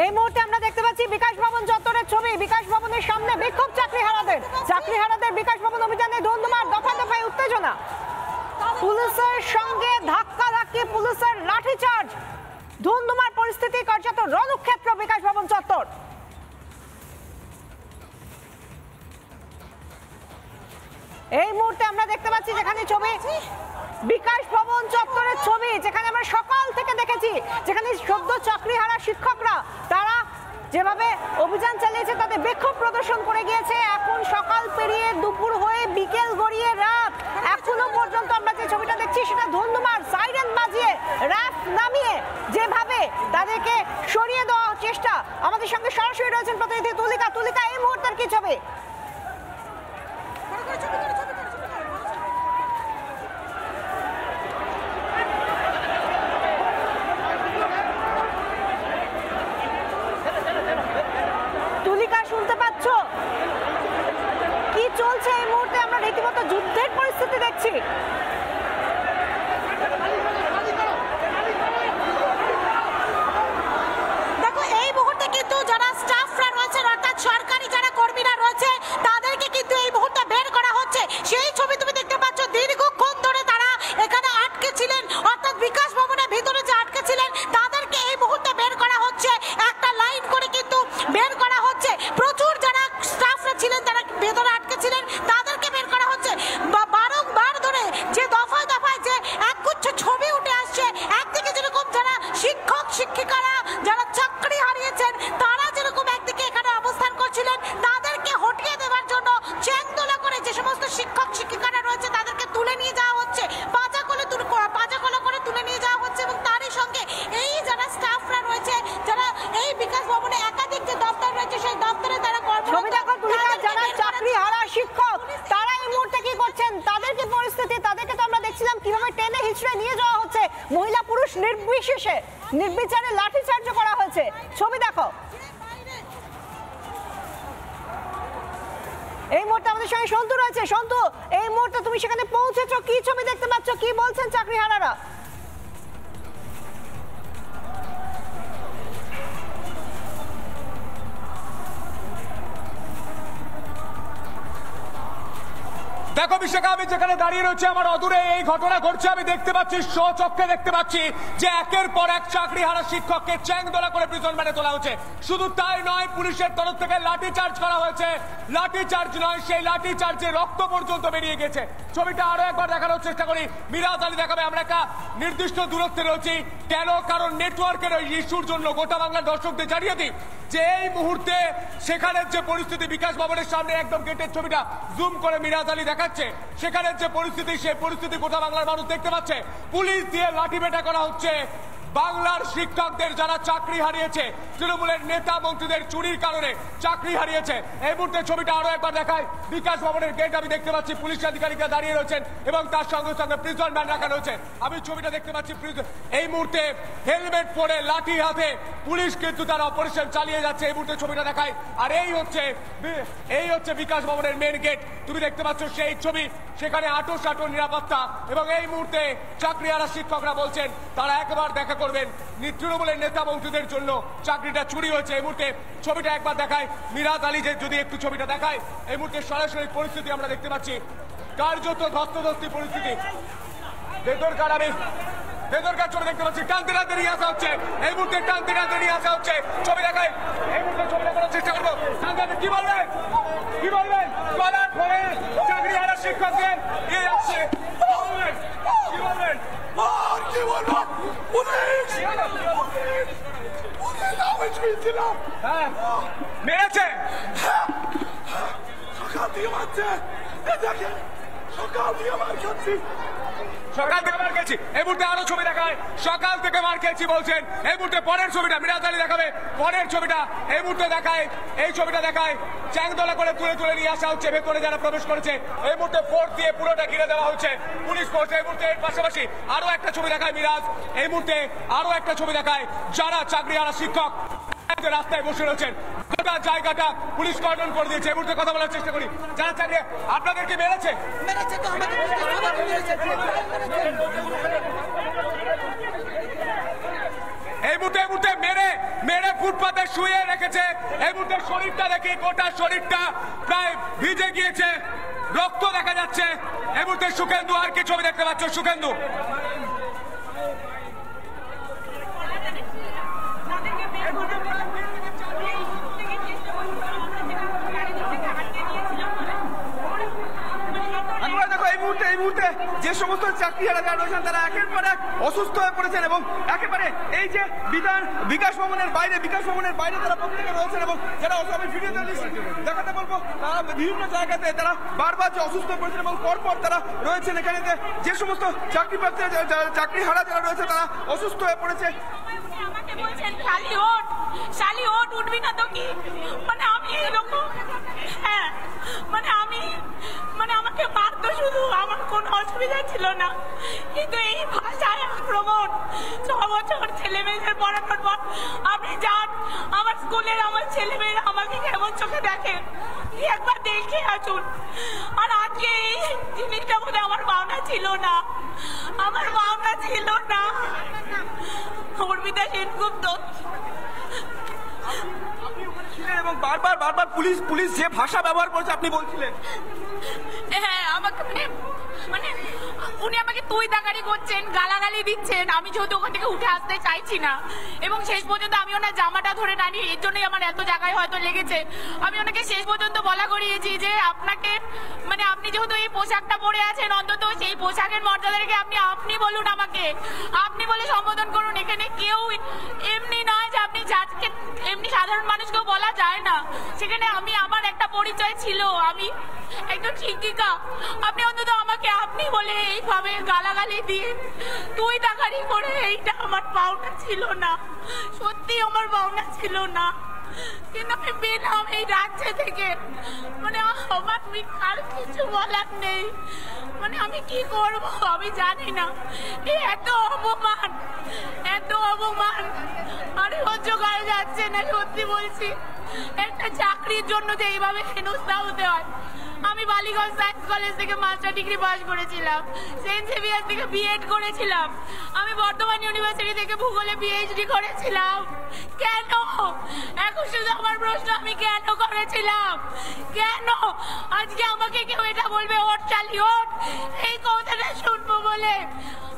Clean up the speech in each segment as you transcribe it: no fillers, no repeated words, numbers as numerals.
এই মুহূর্তে আমরা দেখতে পাচ্ছি বিকাশ ভবন চত্বরের ছবি। বিকাশ ভবনের সামনে বিক্ষোভ চাকরিহারাদের বিকাশ ভবন অভিযানে ধুন্ধুমার, দফা দফায় উত্তেজনা, পুলিশের সঙ্গে ধাক্কাধাক্কি, পুলিশের লাঠিচার্জ, ধুন্ধুমার পরিস্থিতি, কার্যত রণক্ষেত্র বিকাশ ভবন চত্বর। এই মুহূর্তে আমরা দেখতে পাচ্ছি যেখানে ছবি বিকাশ ভবন চত্বরের ছবি, যেখানে আমরা সকাল থেকে দেখেছি, যেখানে সদ্য চাকরিহারা শিক্ষকরা তারা যেভাবে অভিযান চালিয়েছে, তাদের বিক্ষোভ প্রদর্শন করে গিয়েছে। এখন সকাল পেরিয়ে দুপুর হয়ে বিকেল গড়িয়ে রাত, এখনো পর্যন্ত আমরা যে ছবিটা দেখছি সেটা ধুন্ধুমার, সাইরেন বাজিয়ে, র্যাফ নামিয়ে যেভাবে তাদেরকে সরিয়ে দেওয়া চেষ্টা। আমাদের সঙ্গে সরাসরি রয়েছেন প্রতিনিধি তুলিকা। তুলিকা, এই মুহূর্তের কি ছবি? শুনতে পাচ্ছ কি চলছে এই মুহূর্তে? আমরা রীতিমতো যুদ্ধের পরিস্থিতি দেখছি। দেখো, এই মুহূর্তে কিন্তু যারা স্টাফরা রয়েছে, অর্থাৎ সরকারি যারা কর্মীরা রয়েছে, তাদেরকে কিন্তু এই মুহূর্তে বের করা হচ্ছে। সেই ছবি তুমি দেখতে পাচ্ছ। দীর্ঘক্ষণ ধরে তারা এখানে আটকে ছিলেন, অর্থাৎ বিকাশ ভবনের ভিতরে যে আটকে ছিলেন, তাদেরকে এই মুহূর্তে বের করা হচ্ছে। একটা লাইন করে কিন্তু বের করা হচ্ছে। প্রচুর যারা স্টাফরা ছিলেন, তারা ভেতরে আটকে ছিলেন, তাদেরকে বের করা হচ্ছে। বারংবার ধরে যে দফায় দফায় যে একগুচ্ছ ছবি উঠে আসছে, একদিকে যেরকম যারা শিক্ষক শিক্ষিকারা যারা চাকরি হারিয়েছেন, তারা যেরকম একদিকে এখানে অবস্থান করছিলেন, তাদেরকে হটিয়ে দেওয়ার জন্য চ্যাংদোলা করে যে সমস্ত শিক্ষক শিক্ষিকারা রয়েছে তাদেরকে তুলে নিয়ে যাওয়া হচ্ছে, পাজা কলা করে তুলে নিয়ে যাওয়া হচ্ছে। এবং তারই সঙ্গে এই যারা স্টাফরা রয়েছে, যারা এই বিকাশ ভবনে একাধিক যে দপ্তর রয়েছে, সেই দপ্তরে তারা যারা চাকরি হারা শিক্ষক, তারা এই মুহূর্তে কি করছেন, তাদের কি পরিস্থিতি? তাদেরকে তো আমরা দেখছিলাম কিভাবে টেনে হিচড়ে নিয়ে যাওয়া হচ্ছে, মহিলা পুরুষ নির্বিশেষে, নির্বিচারে লাঠিচার্জ করা হয়েছে। ছবি দেখো। এই মুহূর্তে আমাদের সঙ্গে সন্তু রয়েছে। সন্তু, এই মুহূর্তে তুমি সেখানে পৌঁছেছো, কি ছবি দেখতে পাচ্ছ, কি বলছেন চাকরিহারারা? দেখো বিশাখা, আমি যেখানে দাঁড়িয়ে রয়েছে, আমার অদূরে এই ঘটনা ঘটছে। আমি দেখতে পাচ্ছি, স্বচক্ষে দেখতে পাচ্ছি যে একের পর এক চাকরিহারা শিক্ষককে চ্যাংদোলা করে প্রিজন ভ্যানে তোলা হচ্ছে। শুধু তাই নয়, পুলিশের তরফ থেকে লাঠি চার্জ করা হয়েছে। লাঠি চার্জ নয়, সেই লাঠি চার্জে রক্ত পর্যন্ত বেরিয়ে গেছে। ছবিটা আরো একবার দেখানোর চেষ্টা করি। মিরাজ আলী দেখাবে। আমরা একটা নির্দিষ্ট দূরত্বে রয়েছি। কেন? কারণ নেটওয়ার্কের ওই ইস্যুর জন্য গোটা বাংলার দর্শকদের জানিয়ে দিই যে এই মুহূর্তে সেখানের যে পরিস্থিতি, বিকাশ ভবনের সামনে একদম গেটের ছবিটা জুম করে মিরাজ আলী দেখাচ্ছে, সেখানের যে পরিস্থিতি, সেই পরিস্থিতি গোটা বাংলার মানুষ দেখতে পাচ্ছে। পুলিশ দিয়ে লাঠিপেটা করা হচ্ছে বাংলার শিক্ষকদের যারা চাকরি হারিয়েছে, তৃণমূলের নেতা মন্ত্রীদের চুরির কারণে চাকরি হারিয়েছে। এই মুহূর্তে ছবিটা আরো একবার দেখায়। বিকাশ ভবনের গেট আমি দেখতে পাচ্ছি, পুলিশ আধিকারিকরা দাঁড়িয়ে রয়েছেন এবং তার সঙ্গে সঙ্গে প্রিজন ভ্যান রাখা রয়েছে। আমি ছবিটা দেখতে পাচ্ছি। এই মুহূর্তে হেলমেট পরে লাঠি হাতে পুলিশ কিন্তু তারা অপারেশন চালিয়ে যাচ্ছে। এই মুহূর্তে ছবিটা দেখায়। আর এই হচ্ছে বিকাশ ভবনের মেন গেট। তুমি দেখতে পাচ্ছ সেই ছবি, সেখানে আটো নিরাপত্তা। এবং এই মুহূর্তে চাকরিহারা শিক্ষকরা বলছেন তারা একবার দেখা করবেন। তৃণমূলের নেতা মন্ত্রীদের জন্য চাকরিটা চুরি হয়েছে। এই মুহূর্তে ছবিটা একবার দেখায় মিরাজ আলী, যদি একটু ছবিটা দেখায়। এই মুহূর্তে সরাসরি পরিস্থিতি আমরা দেখতে পাচ্ছি, কার্যত ধস্তাধস্তি পরিস্থিতি। বেদরকার ছবি দেখতে পাচ্ছি। টানতে নিয়ে আসা হচ্ছে। এই মুহূর্তে টানতে নিয়ে আসা হচ্ছে। ছবি দেখায়। এই মুহূর্তে ছবি দেখানোর চেষ্টা করবো। কি বলবেন? গলার পরে চাকরিহারা শিক্ষকদের নিয়ে আসছে। কি বলবেন? কি বলবো? মেরেছে, সকাল দিয়ে মারছে, সকাল দিয়ে মার খাচ্ছি। এই মুহূর্তে আরো ছবি দেখায়। সকাল থেকে মার খেয়েছি বলছেন। এই মুহূর্তে পরের ছবিটা মিরাজ আলী দেখাবে। পরের ছবিটা এই মুহূর্তে দেখায়। এই ছবিটা দেখায় চ্যাংদোলা করে তুলে নিয়ে আসা হচ্ছে। ভেতরে যারা প্রবেশ করেছে, এই মুহূর্তে ফোর্স দিয়ে পুরোটা ঘিরে দেওয়া হচ্ছে পুলিশ ফোর্স। এই মুহূর্তে এর পাশাপাশি আরো একটা ছবি দেখায় মিরাজ। এই মুহূর্তে আরো একটা ছবি দেখায় যারা চাকরিহারা শিক্ষক রাস্তায় বসে রয়েছেন। গোটা জায়গাটা পুলিশ কর্ডন করে দিয়েছে। এই মুহূর্তে কথা বলার চেষ্টা করি। যারা চাকরি আপনাদেরকে মেরেছে তো আমাদের এই মুহূর্তে মেরে ফুটপাতে শুয়ে রেখেছে। এই মুহূর্তে শরীরটা দেখি, গোটা শরীরটা প্রায় ভিজে গিয়েছে, রক্ত দেখা যাচ্ছে। এই মুহূর্তে সুখেন্দু আর কি ছবি দেখতে পাচ্ছ সুখেন্দু? এই মুহূর্তে যে সমস্ত চাকরিহারা যারা রয়েছেন তারা একের পর এক অসুস্থ হয়ে পড়েছেন এবং একেবারে এই যে বিকাশ ভবনের বাইরে তারা প্রত্যেকে রয়েছেন এবং যারা আমি ভিডিওতে দেখাতে বলবো তারা বিভিন্ন জায়গাতে তারা বারবার যে অসুস্থ হয়ে পড়েছেন এবং পরপর তারা রয়েছেন এখানে যে সমস্ত চাকরিহারা যারা রয়েছে তারা অসুস্থ হয়ে পড়েছে। আমাকে বলছেন শালি ওঠ উঠবি না তো কি, মানে আমি এরকম, হ্যাঁ মানে আমাকে মারতো শুধু, আমার কোনো অসুবিধা ছিল না, কিন্তু এই ভাষায় আক্রমণ 6 বছর ছেলে মেয়েদের পড়ানোর পর আপনি যান আমার স্কুলের আমার ছেলে মেয়েরা আমাকে কেমন চোখে দেখে একবার দেখে আসুন। আর আজকে এই জিনিসটা বলে আমার ভাবনা ছিল না অর্পিতা সেনগুপ্ত। এবং বারবার পুলিশ যে ভাষা ব্যবহার করছে আপনি বলছিলেন, হ্যাঁ আমাকে মানে উনি আমাকে তুই তাকারি করছেন, গালাগালি দিচ্ছেন। আমি যেহেতু ওখান থেকে উঠে আসতে চাইছি না এবং শেষ পর্যন্ত আমি ওনার জামাটা ধরে টানি, এর জন্যই আমার এত জায়গায় হয়তো লেগেছে। আমি ওনাকে শেষ পর্যন্ত বলা করিয়েছি যে আপনাকে মানে আপনি যেহেতু এই পোশাকটা পরে আছেন অন্তত সেই পোশাকের মর্যাদা রেখে আপনি বলুন, আমাকে আপনি বলে সম্বোধন করুন। এখানে কেউ এমনি নয় যে আপনি যাকে এমনি সাধারণ মানুষকেও বলা যায় না, সেখানে আমার একটা পরিচয় ছিল, আমি একদম শিক্ষিকা। আপনি অন্তত আমাকে আপনি বলে এইভাবে গালাগালি দিয়ে তুই তাকারি করে, এইটা আমার পাওনা ছিল না, সত্যি আমার পাওনা ছিল না, কিন্তু আমি পেলাম এই রাজ্য থেকে। মানে আমার আর কিছু বলার নেই, মানে আমি কি করবো আমি জানি না। এই এত অপমান আরে সহ্য করা যাচ্ছে না, সত্যি বলছি। একটা চাকরির জন্য যে এইভাবে হেনস্থা হতে হয়। আমি বালিগঞ্জ সায়েন্স কলেজ থেকে মাস্টার ডিগ্রি পাস করেছিলাম, সেন্ট জেভিয়ার থেকে বিএড করেছিলাম, আমি বর্ধমান ইউনিভার্সিটি থেকে ভূগোলে পিএইচডি করেছিলাম। কেন? এখন শুধু আমার প্রশ্ন, আমি কেন করেছিলাম? কেন আজকে আমাকে কেউ এটা বলবে ওঠ শালি ওঠ, এই কথাটা শুনবো বলে?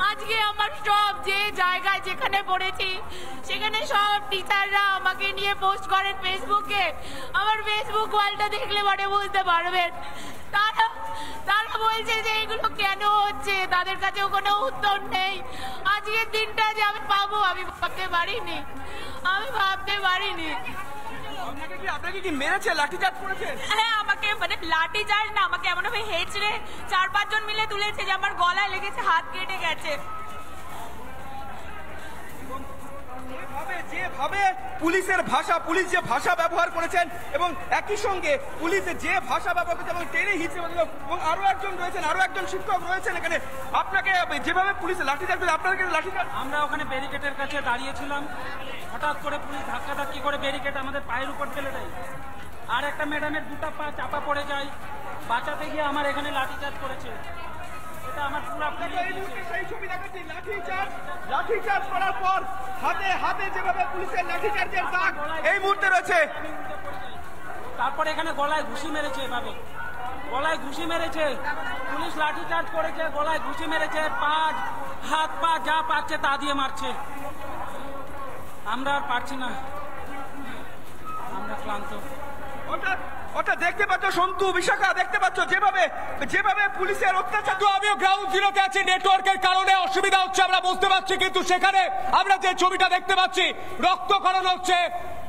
আজকে আমার সব যে জায়গায় যেখানে পড়েছি সেখানে সব টিচাররা আমাকে নিয়ে পোস্ট করেন ফেসবুকে। আমার ফেসবুক ওয়ালটা দেখলে পরে বুঝতে পারবেন। তারা বলছে যে এগুলো কেন হচ্ছে, তাদের কাছেও কোনো উত্তর নেই। আজকের দিনটা যে আমি পাবো আমি ভাবতে পারিনি। আপনাকে কি মেরেছে, লাঠিচার্জ করেছে? হ্যাঁ আমাকে মানে লাঠিচার্জ না, আমাকে এমন ভাবে হেঁচড়ে 4-5 জন মিলে তুলেছে যে আমার গলায় লেগেছে, হাত কেটে গেছে। যেভাবে পুলিশ যে ভাষা ব্যবহার করেছেন এবং একই সঙ্গে পুলিশ যে ভাষা ব্যবহার করেছে এবং টেনে হিচড়ে এবং আরো একজন শিক্ষক রয়েছেন এখানে, আপনাকে যেভাবে পুলিশ লাঠিচার্জ করে আপনাকে লাঠিচার্জ। আমরা ওখানে ব্যারিকেডের কাছে দাঁড়িয়েছিলাম, হঠাৎ করে পুলিশ ধাক্কাধাক্কি করে ব্যারিকেড আমাদের পায়ের উপর ফেলে দেয়, আর একটা ম্যাডামের 2টা পা চাপা পড়ে যায়, বাঁচাতে গিয়ে আমার এখানে লাঠিচার্জ করেছে। এটা আমার পুরো সেই ছবি দেখাচ্ছি, লাঠিচার্জ করার পর হাতে যেভাবে পুলিশের লাঠিচার্জের দাগ এই মুহূর্তে রয়েছে। তারপরে এখানে গলায় ঘুষি মেরেছে, এভাবে গলায় ঘুষি মেরেছে, পুলিশ লাঠিচার্জ করেছে, গলায় ঘুষি মেরেছে, হাত পা যা পাচ্ছে তা দিয়ে মারছে। আমরা আর পারছি না, আমরা ক্লান্ত। ওটা দেখতে পাচ্ছ সন্তু, বিশাখা দেখতে পাচ্ছ যেভাবে পুলিশের অত্যাচার। তো আমিও গ্রাউন্ড জিরোতে আছি, নেটওয়ার্কের কারণে অসুবিধা হচ্ছে আমরা বুঝতে পারছি, কিন্তু সেখানে আমরা যে ছবিটা দেখতে পাচ্ছি রক্ত করানো হচ্ছে,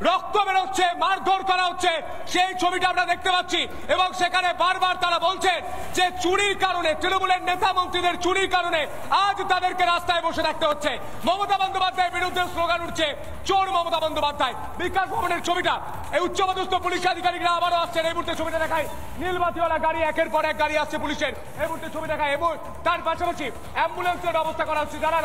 রক্ত বেরোচ্ছে, মারধর করা হচ্ছে, সেই ছবিটা আমরা দেখতে পাচ্ছি। এবং সেখানে বারবার তারা বলছেন যে চুরির কারণে, তৃণমূলের নেতা মন্ত্রীদের চুরির কারণে আজ তাদেরকে রাস্তায় বসে থাকতে হচ্ছে। মমতা বন্দ্যোপাধ্যায়ের বিরুদ্ধে স্লোগান উঠছে চোর মমতা বন্দ্যোপাধ্যায়। বিকাশ ভবনের ছবিটা, এই উচ্চপদস্থ পুলিশ আধিকারিকরা আবারও আসছেন। এই মুহূর্তে ছবিটা দেখায়, নীলবাতিওয়ালা গাড়ি একের পর এক গাড়ি আসছে পুলিশের, এই মুহূর্তে ছবি দেখায়। এবং তার পাশাপাশি অ্যাম্বুলেন্সের ব্যবস্থা করা হচ্ছে, যারা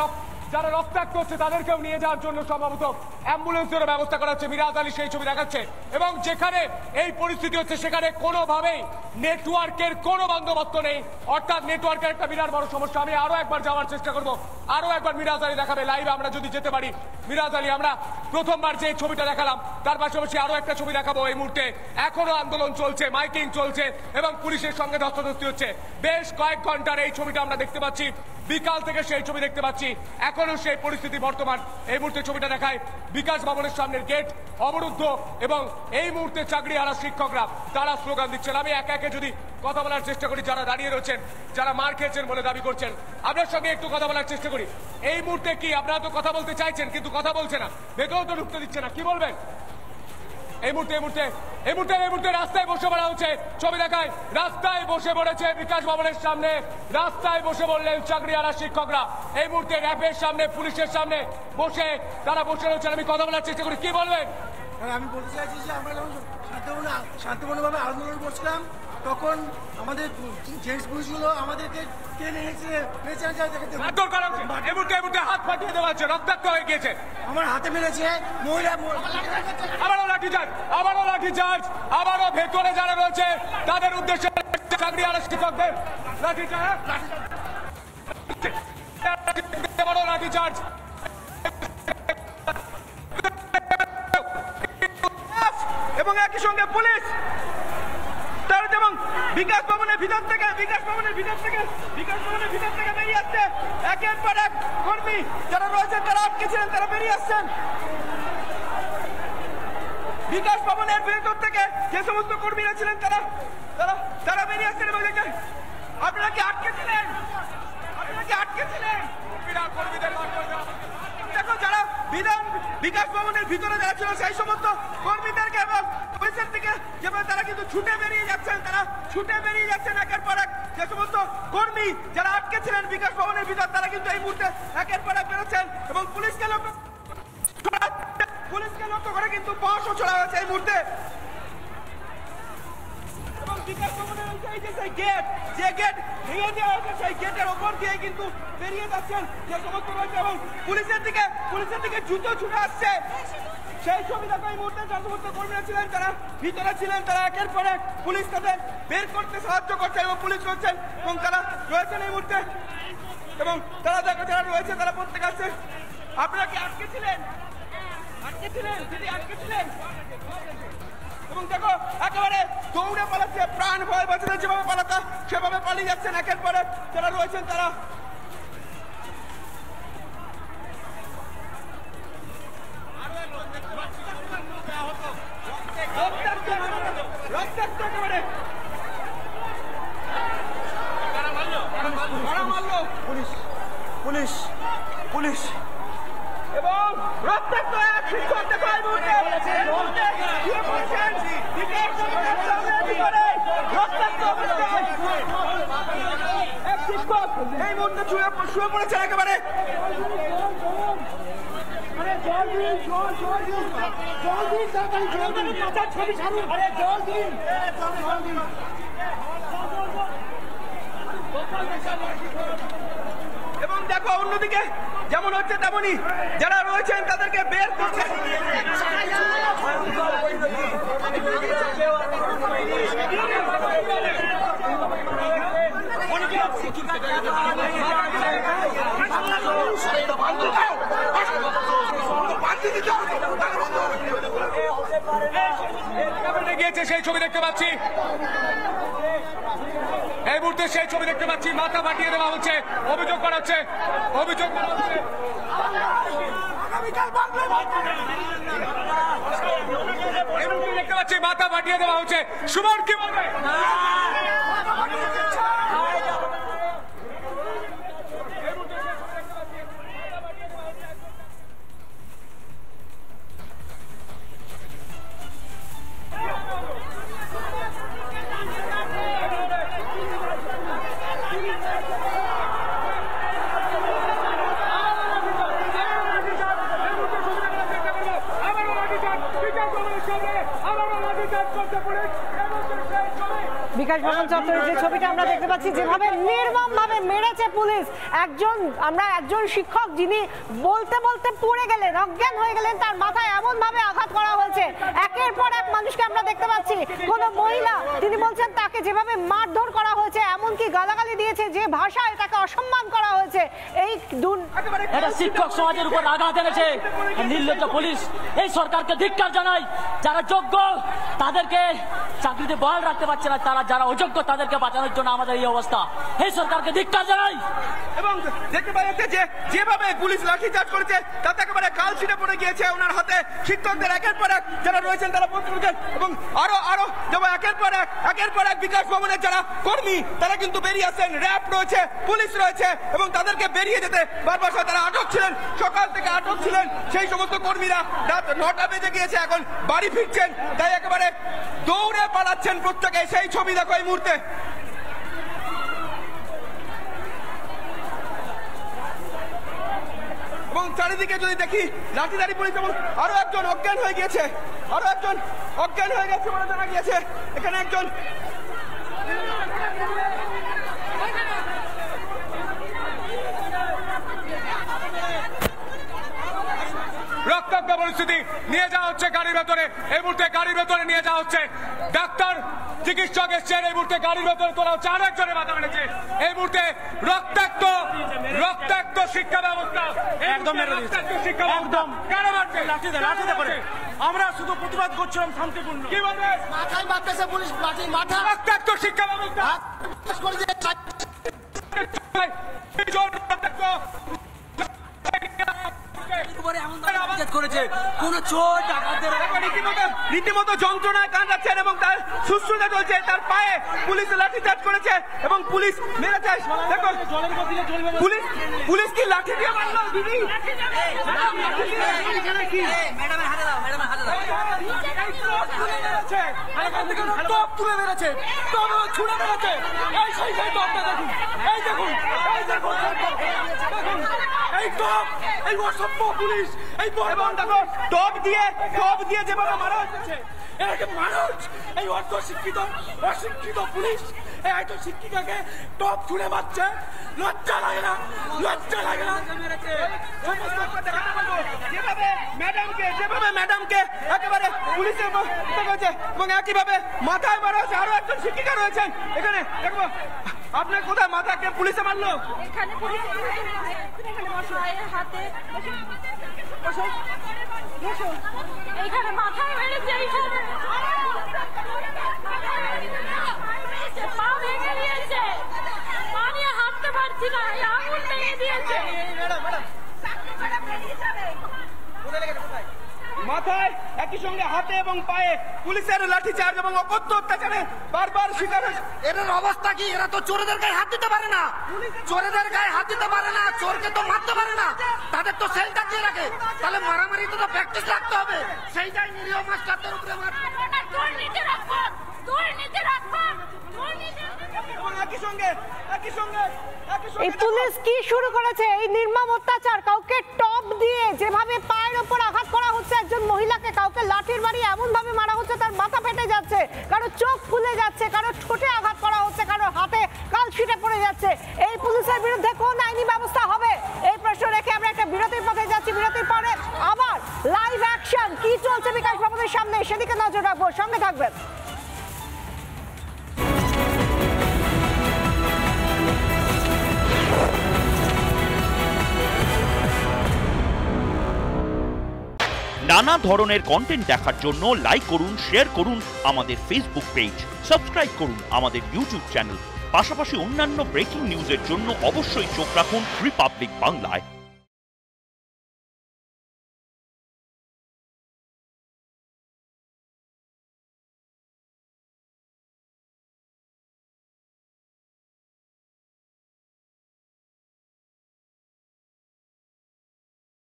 যারা রক্তাক্ত হচ্ছে তাদেরকেও নিয়ে যাওয়ার জন্য সম্ভবত অ্যাম্বুলেন্সেরও ব্যবস্থা করা হচ্ছে। মিরাজ আলী সেই ছবি দেখাচ্ছে এবং যেখানে এই পরিস্থিতি হচ্ছে সেখানে কোনোভাবেই নেটওয়ার্কের কোনো বন্দোবস্ত নেই, অর্থাৎ নেটওয়ার্কের একটা বিরাট বড় সমস্যা। আমি আরো একবার যাওয়ার চেষ্টা করবো, আরো একবার মিরাজ আলী দেখাবে লাইভে আমরা যদি যেতে পারি। মিরাজ আলী, আমরা প্রথমবার যে ছবিটা দেখালাম তার পাশাপাশি আরো একটা ছবি দেখাবো। এই মুহূর্তে এখনো আন্দোলন চলছে, মাইকিং চলছে এবং পুলিশের সঙ্গে ধস্তাধস্তি হচ্ছে। বেশ কয়েক ঘন্টার এই ছবিটা আমরা দেখতে পাচ্ছি, বিকাল থেকে সেই ছবি দেখতে পাচ্ছি, এখনো সেই পরিস্থিতি বর্তমান। এই মুহূর্তে ছবিটা দেখায় বিকাশ ভবনের সামনের গেট অবরুদ্ধ এবং এই মুহূর্তে চাকরিহারা শিক্ষকরা তারা স্লোগান দিচ্ছেন। আমি একে একে যদি কথা বলার চেষ্টা করি, যারা দাঁড়িয়ে রয়েছেন, যারা মার খেয়েছেন বলে দাবি করছেন, আপনার সঙ্গে একটু কথা বলার চেষ্টা করি। এই মুহূর্তে কি আপনারা তো কথা বলতে চাইছেন কিন্তু কথা বলছে না, ভেতরেও তো ঢুকতে দিচ্ছে না, কি বলবেন? এই মুহূর্তে রাস্তায় বসে পড়া হচ্ছে। ছবি দেখায় রাস্তায় বসে পড়েছে বিকাশ ভবনের সামনে, রাস্তায় বসে পড়লেন চাকরিহারা শিক্ষকরা। এই মুহূর্তে র্যাবের সামনে, পুলিশের সামনে বসে তারা বসে রয়েছেন। আমি কথা বলার চেষ্টা করি, কি বলবেন? আমি বলতে চাইছি যে আমরা যখন শান্তিপূর্ণভাবে আন্দোলন করছিলাম তখন আমাদের জেন্টস পুলিশগুলো আমাদেরকে টেনে এনেছে, হাত ফাটিয়ে দেওয়া হচ্ছে, রক্তাক্ত হয়ে গিয়েছে, আমার হাতে মেরেছে মহিলা। আবারও লাঠিচার্জ, আবারও ভেতরে যারা রয়েছে তাদের উদ্দেশ্যে চাকরিহারা শিক্ষকদের লাঠিচার্জ। এবং একই সঙ্গে পুলিশ তার এবং বিকাশ ভবনের ভিতর থেকে বেরিয়ে আসছে একের পর এক কর্মী যারা রয়েছেন, তারা আটকে ছিলেন, তারা বেরিয়ে আসছেন। বিকাশ ভবনের ভিতর থেকে যে সমস্ত কর্মীরা ছিলেন তারা বেরিয়ে আসছেন এবং আপনারা কি আটকে ছিলেন? দেখো, যারা বিকাশ ভবনের ভিতরে যারা ছিল সেই সমস্ত কর্মীদেরকে এবং পুলিশের দিকে যেভাবে তারা কিন্তু ছুটে বেরিয়ে যাচ্ছেন একের পর এক। যে সমস্ত কর্মী যারা আটকে ছিলেন বিকাশ ভবনের ভিতর তারা কিন্তু এই মুহূর্তে একের পর এক বেরোচ্ছেন এবং পুলিশকে লক্ষ্য করে কিন্তু বাঁশও ছোড়া হয়েছে এই মুহূর্তে। এবং বিকাশ ভবনের সেই গেট ভেঙে দেওয়া হয়েছে, সেই গেটের ওপর দিয়ে কিন্তু বেরিয়ে যাচ্ছেন যে সমস্ত রয়েছে এবং পুলিশের দিকে জুতো ছুটে আসছে। সেই ছবি দেখো, এই মুহূর্তে যে সমস্ত কর্মীরা ছিলেন তারা ভিতরে ছিলেন, তারা একের পর এক পুলিশ তাদের বের করতে সাহায্য করছে এবং পুলিশ রয়েছেন এবং তারা রয়েছেন এই মুহূর্তে এবং তারা দেখো যারা রয়েছে তারা প্রত্যেক আসছে। আপনারা কি আটকে ছিলেন? এবং দেখো একেবারে দৌড়ে পালাচ্ছে, প্রাণ ভয় বাঁচাতে যেভাবে পালাতো সেভাবে পালিয়ে যাচ্ছেন একের পর এক যারা রয়েছেন তারা। পুলিশ এবং রক্তাক্ত এক শিক্ষক দেখো এই মুহূর্তে এই মুহূর্তে শুয়ে পড়েছে একেবারে। এবং দেখো অন্যদিকে যেমন হচ্ছে তেমনই যারা রয়েছেন তাদেরকে বের করছে। গিয়েছে সেই ছবি দেখতে পাচ্ছি, এই মুহূর্তে সেই ছবি দেখতে পাচ্ছি, মাথা ফাটিয়ে দেওয়া হচ্ছে, অভিযোগ করা হচ্ছে। দেখতে পাচ্ছি মাথা ফাটিয়ে দেওয়া হচ্ছে। সুমন কি বলবে? বিকাশ ভবন চত্বরে যে ছবিটা আমরা দেখতে পাচ্ছি, যেভাবে নির্মম ভাবে মেরেছে পুলিশ একজন শিক্ষক, যিনি বলতে বলতে পড়ে গেলেন, অজ্ঞান হয়ে গেলেন, তার মাথায় এমন ভাবে আঘাত করা হয়েছে। একের পর এক মানুষকে আমরা দেখতে পাচ্ছি। কোন মহিলা, তিনি বলছেন তাকে যেভাবে মারধর করা হয়েছে, এমনকি গালাগালি দিয়েছে, যে ভাষায় তাকে অসম্মান করা হয়েছে। এই শিক্ষক সমাজের উপর আঘাত এনেছে নির্লজ্জ পুলিশ। এই সরকারকে ধিক্কার জানাই। যারা যোগ্য তাদেরকে চাকরিতে বহাল রাখতে পারছে না, তারা যারা অযোগ্য তাদেরকে বাঁচানোর জন্য আমাদের এই অবস্থা। এই সরকারকে ধিক্কার জানাই। এবং দেখতে পাওয়া যাচ্ছে যে যেভাবে পুলিশ লাঠিচার্জ করেছে তাতে একেবারে কাল ছিঁড়ে পড়ে গিয়েছে ওনার হাতে। শিক্ষকদের একের পর এক যারা রয়েছেন তারা পড়ছেন এবং আরো যেমন একের পর এক বিকাশ ভবনের যারা কর্মী তারা কিন্তু বেরিয়ে আসছেন। র্যাব রয়েছে, পুলিশ রয়েছে এবং তাদেরকে বেরিয়ে যেতে বারবার তারা আটক ছিলেন, সকাল থেকে আটক ছিলেন। সেই সমস্ত কর্মীরা রাত 9টা বেজে গিয়েছে, এখন বাড়ি ফিরছেন, তাই একেবারে দৌড়ে পালাচ্ছেন প্রত্যেকে। সেই ছবি দেখো এই মুহূর্তে। এবং চারিদিকে যদি দেখি লাঠিধারী পুলিশ এবং আরো একজন অজ্ঞান হয়ে গেছে বলে জানা গিয়েছে। এখানে একজন রক্তাক্ত পরিস্থিতি, নিয়ে যাওয়া হচ্ছে গাড়ির ভেতরে। এই মুহূর্তে গাড়ির ভেতরে নিয়ে যাওয়া হচ্ছে। ডাক্তার চিকিৎসক এসছেন, এই মুহূর্তে গাড়ির ভেতরে তোলা হচ্ছে। আর একজনের মাথা মেরেছে। এই মুহূর্তে রক্তাক্ত শিক্ষা ব্যবস্থা একদম কেন মারছে? লাঠিতে করে আমরা শুধু প্রতিবাদ করছিলাম শান্তিপূর্ণ। কি বলবে? মাথায় মারতেছে পুলিশ, মাথা রক্তাক্ত শিক্ষা ব্যবস্থা করেছে কোন চোর রীতিমতো যন্ত্রণায় কাঁদাচ্ছেন এবং তার সুশ্রুতা চলছে। তার পায়ে পুলিশ লাঠিচার্জ করেছে এবং পুলিশ মেরেছে। দেখো পুলিশ কি লাঠি দিয়ে মারলো দিদি? তুলে মেরেছে, ছুড়ে মেরেছে। এই অসভ্য পুলিশ, এই টপ দিয়ে যেভাবে মারা হচ্ছে। মানুষ এই অশিক্ষিত পুলিশ একজন শিক্ষিকাকে টপ ছুড়ে মারছে। লজ্জা লাগে না? যেভাবে ম্যাডামকে একেবারে পুলিশের করেছে এবং একইভাবে মাথায় মারা হচ্ছে। আরো একজন শিক্ষিকা রয়েছেন এখানে। দেখো আপনার কোথায় মাথাকে পুলিশে মারলো? এখানে এইখানে মাথায় মেরেছে, পা ভেঙে দিয়েছে, পা নিয়ে হাঁটতে পারছি না, আঙুল ভেঙে দিয়েছে। মাথায় একই সঙ্গে হাতে এবং পায়ে পুলিশের লাঠিচার্জ এবং অকথ্য অত্যাচারে বারবার শিকার হয়েছে। এদের অবস্থা কি? এরা তো চোরেদের গায়ে হাত দিতে পারে না, চোরকে তো মারতে পারে না, তাদের তো সেলটা দিয়ে রাখে। তাহলে মারামারি তো প্র্যাকটিস রাখতে হবে। সেইটাই নিরীহ মাস্টারদের উপরে এই পুলিশ কি শুরু করেছে? এই নির্মম অত্যাচার, কাউকে টপ দিয়ে যেভাবে পায়ের উপর আঘাত করা হচ্ছে, একজন মহিলাকে কাউকে লাঠির বাড়ি এমন ভাবে মারা হচ্ছে তার মাথা ফেটে যাচ্ছে, কারো চোখ ফুলে যাচ্ছে, কারো ঠোঁটে আঘাত করা হচ্ছে, কারো হাতে কাল ছিটে পড়ে যাচ্ছে। এই পুলিশের বিরুদ্ধে কোন আইনি ব্যবস্থা হবে, এই প্রশ্ন রেখে আমরা একটা বিরতির পথে যাচ্ছি। বিরতির পরে আবার লাইভ অ্যাকশন কি চলছে বিকাশ ভবনের সামনে, সেদিকে নজর রাখবো। সামনে থাকবেন। নানা ধরনের কন্টেন্ট দেখার জন্য লাইক করুন, শেয়ার করুন আমাদের ফেসবুক পেজ, সাবস্ক্রাইব করুন আমাদের ইউটিউব চ্যানেল। পাশাপাশি অন্যান্য ব্রেকিং নিউজের জন্য অবশ্যই চোখ রাখুন রিপাবলিক বাংলায়।